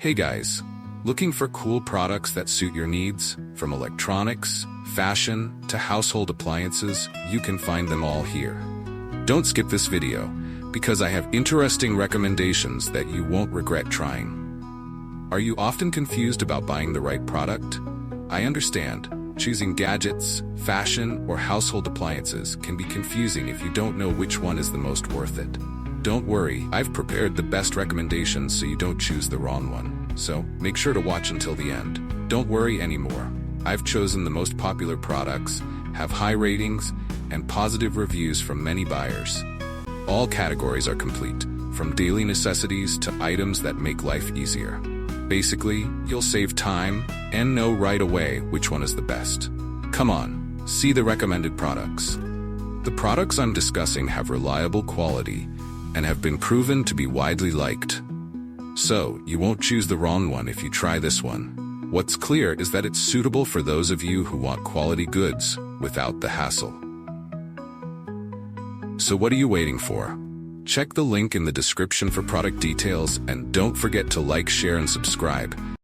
Hey guys, looking for cool products that suit your needs? From electronics, fashion, to household appliances, you can find them all here. Don't skip this video, because I have interesting recommendations that you won't regret trying. Are you often confused about buying the right product? I understand. Choosing gadgets, fashion, or household appliances can be confusing if you don't know which one is the most worth it. Don't worry, I've prepared the best recommendations so you don't choose the wrong one. So, make sure to watch until the end. Don't worry anymore. I've chosen the most popular products, have high ratings, and positive reviews from many buyers. All categories are complete, from daily necessities to items that make life easier. Basically, you'll save time and know right away which one is the best. Come on, see the recommended products. The products I'm discussing have reliable quality and have been proven to be widely liked. So, you won't choose the wrong one if you try this one. What's clear is that it's suitable for those of you who want quality goods without the hassle. So what are you waiting for? Check the link in the description for product details and don't forget to like, share, and subscribe.